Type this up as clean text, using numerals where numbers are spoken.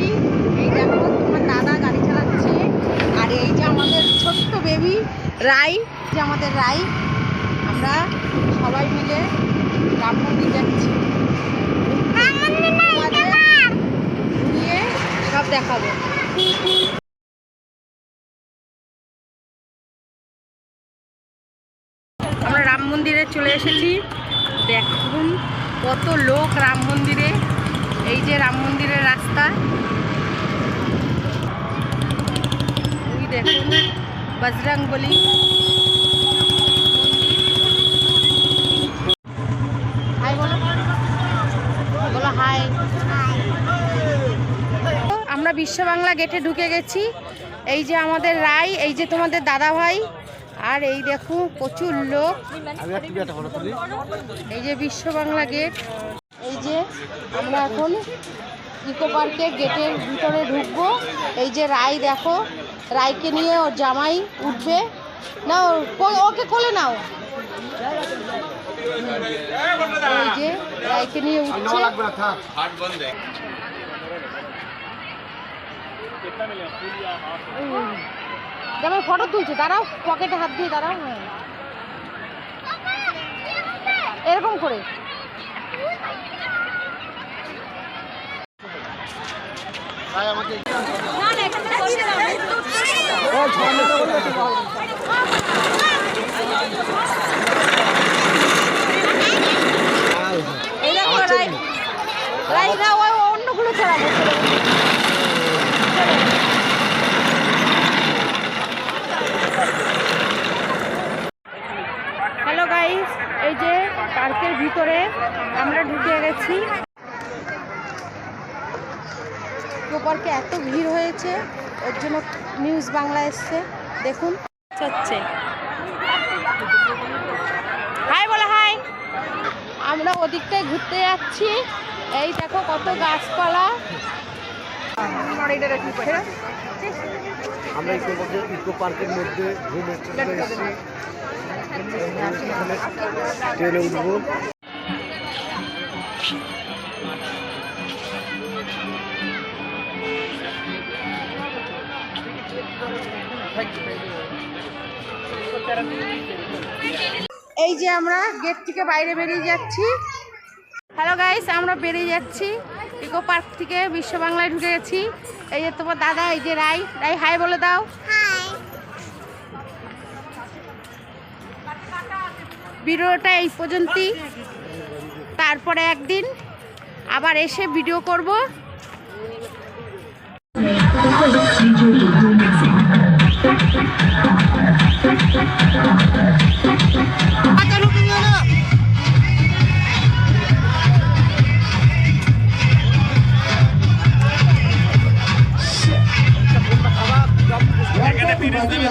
এসেছি। এই দেখো তোমার দাদা গাড়ি চালাচ্ছে, আর এই যে আমাদের ছোট্ট বেবি রাই, যে আমাদের রাই, আমরা সবাই মিলে রাম মন্দির যাচ্ছি। ঘুরিয়ে সব দেখাবো। আমরা রাম মন্দিরে চলে এসেছি। দেখুন কত লোক রাম মন্দিরে। এই যে রাম মন্দিরের রাস্তা, ওই দেখুন বজরংবলী। হাই বলো, বলো হাই। আমরা বিশ্ব বাংলা গেটে ঢুকে গেছি। এই যে আমাদের রাই, এই যে তোমাদের দাদা ভাই, আর এই দেখো প্রচুর লোক। এই যে বিশ্ব বাংলা গেট। এই যে আমরা এখন ইকো পার্কে গেটের ভিতরে ঢুকবো। এই যে রাই দেখো, রাইকে নিয়ে ওর জামাই উঠবে না, ওকে কোলে নাও। এই যে রাইকে নিয়ে উঠছে। জামাই ফটো তুলছে, দাঁড়াও, পকেটে হাত দিয়ে দাঁড়াও। এরকম করে অন্যগুলো ছড়াবো। হ্যালো গাইস, এই যে পার্কের ভিতরে আমরা ঢুকে গেছি। ইকো পার্কে এত ভিড় হয়েছে, ওর জন্য নিউজ বাংলা এসছে। দেখুন হচ্ছে, হাই বলো হাই। আমরা ওদিকটায় ঘুরতে যাচ্ছি। এই দেখো কত গাছপালা। আমরা ইকো পার্কের মধ্যে ট্রেনে উঠবো। এই যে আমরা গেট থেকে বাইরে বেরিয়ে যাচ্ছি। হ্যালো গাইস, আমরা বেরিয়ে যাচ্ছি ইকো পার্ক থেকে, বিশ্ব বাংলায় ঢুকে গেছি। এই যে তোমার দাদা, এই যে রাই, রাই হাই বলে দাও। ভিডিওটা এই পর্যন্তই, তারপরে একদিন আবার এসে ভিডিও করব। এখানে 30 দিন